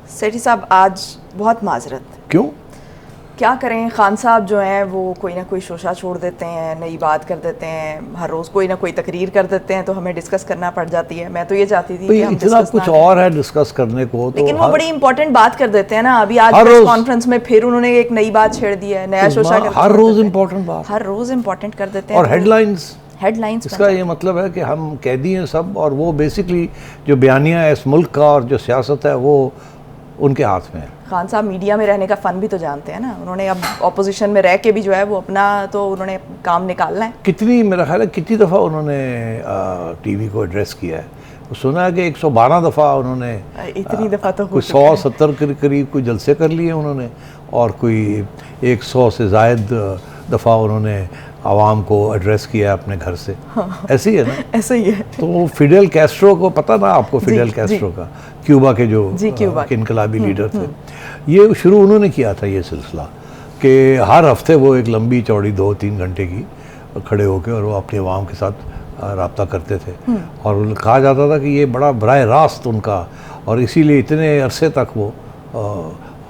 सेठी साहब आज बहुत माजरत, क्यों? क्या करें, खान साहब जो हैं वो कोई ना कोई शोशा छोड़ देते हैं, नई बात कर देते हैं, हर रोज़ कोई ना कोई तकरीर कर देते हैं, तो हमें डिस्कस करना पड़ जाती है। मैं तो ये चाहती थी कि हम इतना डिस्कस कुछ ना और है डिस्कस करने को, तो लेकिन वो बड़ी इंपॉर्टेंट बात कर देते हैं ना। अभी आज हर प्रेस रोज कॉन्फ्रेंस में फिर उन्होंने एक नई बात छेड़ दी है, नया शोशा कर हर रोज इम्पोर्टेंट बात, हर रोज़ इम्पोर्टेंट कर देते हैं और हेडलाइंस। इसका ये मतलब है कि हम कैदी हैं सब, और वो बेसिकली जो बयानिया है इस मुल्क का और जो सियासत है वो उनके हाथ में है। खान साहब मीडिया में रहने का फ़न भी तो जानते हैं ना, उन्होंने अब ऑपोजिशन में रह के भी जो है वो अपना तो उन्होंने काम निकालना है। कितनी, मेरा ख्याल है कितनी दफ़ा उन्होंने टीवी को एड्रेस किया है, सुना है कि 112 दफ़ा उन्होंने, इतनी दफ़ा तो कोई 170 के करीब कोई जलसे कर लिए उन्होंने, और कोई 100 से ज़ायद दफ़ा उन्होंने आवाम को एड्रेस किया अपने घर से। हाँ। ऐसे ही है ना? ऐसे ही है। तो फिडेल कैस्ट्रो को पता ना आपको, फिडेल कैस्ट्रो का, क्यूबा के जो इनकलाबी लीडर थे, ये शुरू उन्होंने किया था ये सिलसिला कि हर हफ्ते वो एक लंबी चौड़ी 2-3 घंटे की खड़े होकर और वो अपनी आवाम के साथ रब्ता करते थे, और कहा जाता था कि ये बड़ा बराह रास्त उनका, और इसीलिए इतने अरसे तक वो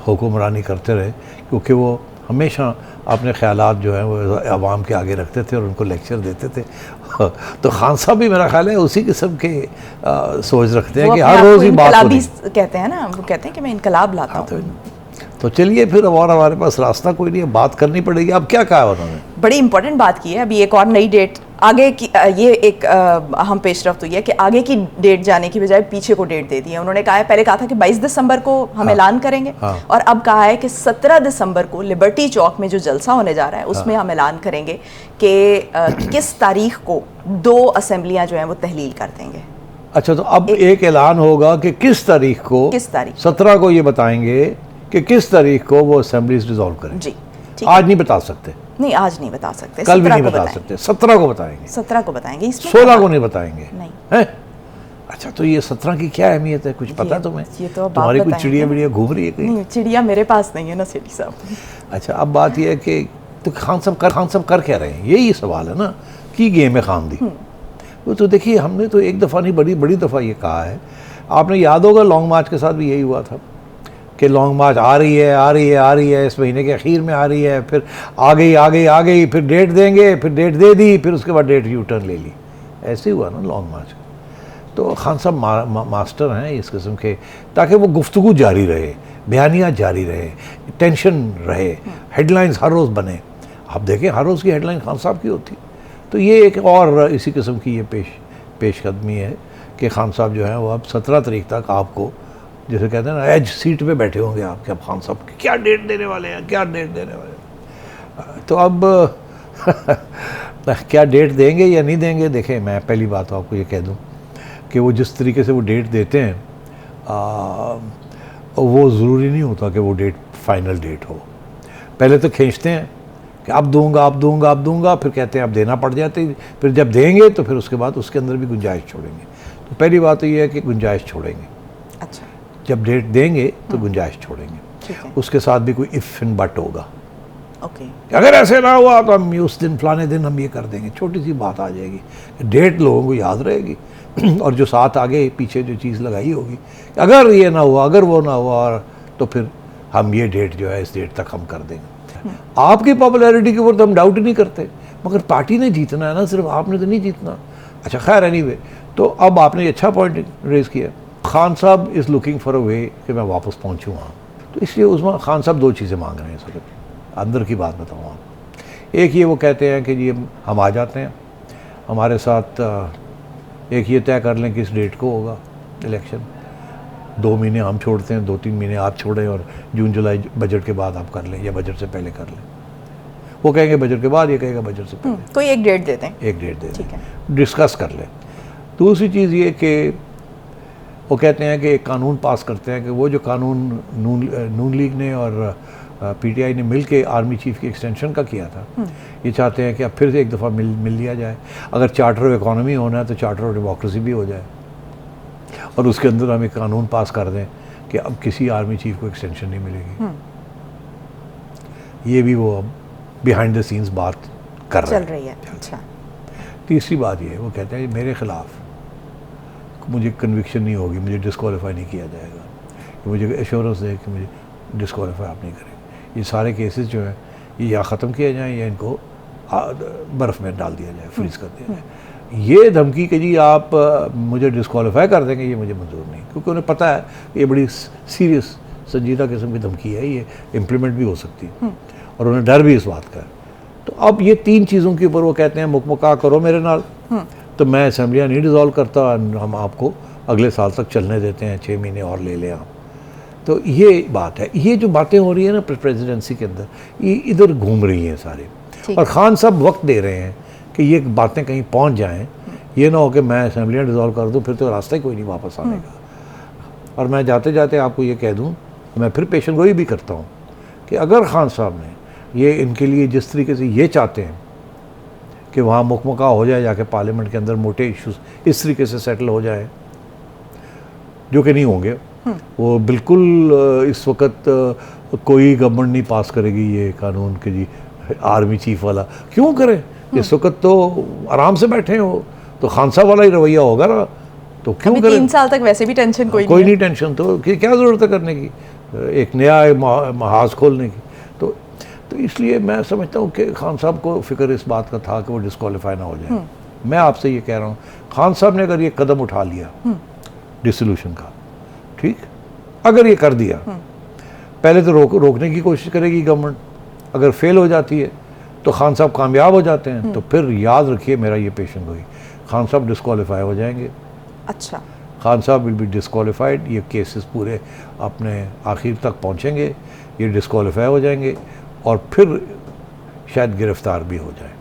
हुक्मरानी करते रहे, क्योंकि वो हमेशा अपने ख्यालात जो हैं वो आवाम के आगे रखते थे और उनको लेक्चर देते थे। तो खान साहब भी मेरा ख्याल है उसी किस्म के सोच रखते हैं कि हर रोज़ ही बात होनी। कहते हैं ना, वो कहते हैं कि मैं इनकलाब लाता हूँ। तो चलिए फिर, और हमारे पास रास्ता कोई नहीं है, बात करनी पड़ेगी। अब क्या कहा उन्होंने? बड़ी इंपॉर्टेंट बात की है। अभी एक और नई डेट आगे की, ये एक अहम पेशरफ्त हुई है कि आगे की डेट जाने की बजाय पीछे को डेट दे दी है। उन्होंने कहा है, पहले कहा था कि 22 दिसंबर को हम ऐलान करेंगे, और अब कहा है कि 17 दिसंबर को लिबर्टी चौक में जो जलसा होने जा रहा है उसमें हम ऐलान करेंगे कि किस तारीख को 2 असेंबलियां जो हैं वो तहलील कर देंगे। अच्छा, तो अब एक ऐलान होगा कि किस तारीख को, 17 को ये बताएंगे कि किस तारीख को वो असेंबलीज डिसॉल्व करें। जी, आज नहीं बता सकते। नहीं, आज नहीं बता सकते, कल भी नहीं बता सकते, 17 को बताएंगे। 17 को बताएंगे, 16 को नहीं बताएंगे। नहीं है? अच्छा, तो ये 17 की क्या अहमियत है, कुछ पता तुम्हें? ये तो तुम्हारी कुछ चिड़िया विड़िया घूम रही है कहीं? नहीं, चिड़िया मेरे पास नहीं है ना सेठी साहब। अच्छा, अब बात यह है कि तो खान साहब कर क्या रहे हैं, यही सवाल है ना, की गेम है खान दी। वो तो देखिए, हमने तो एक दफ़ा नहीं बड़ी दफ़ा ये कहा है। आपने याद होगा लॉन्ग मार्च के साथ भी यही हुआ था कि लॉन्ग मार्च आ रही है, इस महीने के आखिर में आ रही है, फिर आ गई, फिर डेट देंगे, फिर डेट दे दी, फिर उसके बाद डेट यू टर्न ले ली। ऐसे ही हुआ ना लॉन्ग मार्च। तो खान साहब मास्टर हैं इस किस्म के, ताकि वो गुफ्तगू जारी रहे, बयानियाँ जारी रहे, टेंशन रहे, हेडलाइंस हर रोज़ बने। आप देखें हर रोज़ की हेडलाइन खान साहब की होती। तो ये एक और इसी किस्म की ये पेशकदमी है कि खान साहब जो है वो अब 17 तारीख तक आपको, जैसे कहते हैं ना, एज सीट पे बैठे होंगे आपके, अब खान साहब क्या डेट देने वाले हैं, क्या डेट देने वाले हैं। तो अब क्या डेट देंगे या नहीं देंगे, देखें, मैं पहली बात आपको ये कह दूं कि वो जिस तरीके से वो डेट देते हैं, वो ज़रूरी नहीं होता कि वो डेट फाइनल डेट हो। पहले तो खींचते हैं कि अब दूंगा, फिर कहते हैं अब देना पड़ जाते, फिर जब देंगे तो फिर उसके बाद उसके अंदर भी गुंजाइश छोड़ेंगे। तो पहली बात तो ये है कि गुंजाइश छोड़ेंगे। अच्छा, जब डेट देंगे तो गुंजाइश छोड़ेंगे, उसके साथ भी कोई इफ एंड बट होगा। ओके, अगर ऐसे ना हुआ तो हम उस दिन फलाने दिन हम ये कर देंगे, छोटी सी बात आ जाएगी, डेट लोगों को याद रहेगी। और जो साथ आगे पीछे जो चीज़ लगाई होगी, अगर ये ना हुआ, अगर वो ना हुआ, तो फिर हम ये डेट जो है इस डेट तक हम कर देंगे। आपकी पॉपुलैरिटी के ऊपर तो हम डाउट ही नहीं करते, मगर पार्टी ने जीतना है ना, सिर्फ आपने तो नहीं जीतना। अच्छा, खैर, एनीवे, तो अब आपने ये अच्छा पॉइंट रेज किया। खान साहब इज़ लुकिंग फॉर अ वे कि मैं वापस पहुंचूँ वहाँ। तो इसलिए उसमें खान साहब 2 चीज़ें मांग रहे हैं। सर, अंदर की बात बताऊँ आप, एक ये वो कहते हैं कि जी हम आ जाते हैं हमारे साथ, एक ये तय कर लें कि इस डेट को होगा इलेक्शन, 2 महीने हम छोड़ते हैं, 2-3 महीने आप छोड़ें, और जून जुलाई बजट के बाद आप कर लें या बजट से पहले कर लें। वो कहेंगे बजट के बाद, ये कहेगा बजट से पहले। कोई एक डेट देते हैं, एक डेट दे दें, डिस्कस कर लें। दूसरी चीज़ ये कि वो कहते हैं कि एक कानून पास करते हैं कि वो जो कानून नून लीग ने और पीटीआई ने मिल के आर्मी चीफ की एक्सटेंशन का किया था, ये चाहते हैं कि अब फिर से एक दफ़ा मिल लिया जाए। अगर चार्टर ऑफ इकॉनमी होना है तो चार्टर ऑफ डेमोक्रेसी भी हो जाए, और उसके अंदर हम एक कानून पास कर दें कि अब किसी आर्मी चीफ को एक्सटेंशन नहीं मिलेगी। ये भी वो अब बिहाइंड द सीन्स बात कर रही है। अच्छा, तीसरी बात ये, वो कहते हैं मेरे ख़िलाफ़ मुझे कन्विक्शन नहीं होगी, मुझे डिस्क्वालीफाई नहीं किया जाएगा, कि मुझे एश्योरेंस दे कि मुझे डिस्क्वालीफाई आप नहीं करेंगे। ये सारे केसेस जो हैं ये या ख़त्म किए जाएँ या इनको बर्फ़ में डाल दिया जाए, फ्रीज़ कर दिया जाए। ये धमकी कि जी आप मुझे डिस्क्वालीफाई कर देंगे, ये मुझे मंजूर नहीं, क्योंकि उन्हें पता है ये बड़ी सीरियस संजीदा किस्म की धमकी है, ये इम्प्लीमेंट भी हो सकती है और उन्हें डर भी इस बात का है। तो अब ये 3 चीज़ों के ऊपर वो कहते हैं मुकमुका करो मेरे नाल, तो मैं असेंबलियाँ नहीं डिज़ोल्व करता, हम आपको अगले साल तक चलने देते हैं, 6 महीने और ले लें आप। तो ये बात है, ये जो बातें हो रही है ना प्रेसिडेंसी के अंदर, ये इधर घूम रही हैं सारे, और खान साहब वक्त दे रहे हैं कि ये बातें कहीं पहुंच जाएं, ये ना हो कि मैं असेंबलियाँ डिज़ोल्व कर दूं, फिर तो रास्ता ही कोई नहीं वापस आने का। और मैं जाते जाते आपको ये कह दूं, मैं फिर पेशन गोई भी करता हूं कि अगर खान साहब ने ये इनके लिए जिस तरीके से ये चाहते हैं कि वहाँ मुकमुका हो जाए, जाके पार्लियामेंट के अंदर मोटे इश्यूज इस तरीके से सेटल हो जाए, जो कि नहीं होंगे, वो बिल्कुल इस वक्त कोई गवर्नमेंट नहीं पास करेगी ये कानून के जी आर्मी चीफ वाला, क्यों करें? इस वक्त तो आराम से बैठे हो, तो खान साहब वाला ही रवैया होगा ना, तो क्यों करें? 3 साल तक वैसे भी टेंशन कोई नहीं टेंशन, तो क्या ज़रूरत है करने की, एक नया महाज खोलने की? तो इसलिए मैं समझता हूँ कि खान साहब को फिक्र इस बात का था कि वो डिस्क्वालीफाई ना हो जाए। मैं आपसे ये कह रहा हूँ, खान साहब ने अगर ये कदम उठा लिया डिसोल्यूशन का, ठीक, अगर ये कर दिया, पहले तो रोकने की कोशिश करेगी गवर्नमेंट, अगर फेल हो जाती है तो खान साहब कामयाब हो जाते हैं, तो फिर याद रखिए मेरा ये पेशन गोई, खान साहब डिस्क्वालीफाई हो जाएंगे। अच्छा, खान साहब विल बी डिस्क्वालीफाइड, ये केसेस पूरे अपने आखिर तक पहुंचेंगे, ये डिस्क्वालीफाई हो जाएंगे और फिर शायद गिरफ्तार भी हो जाए।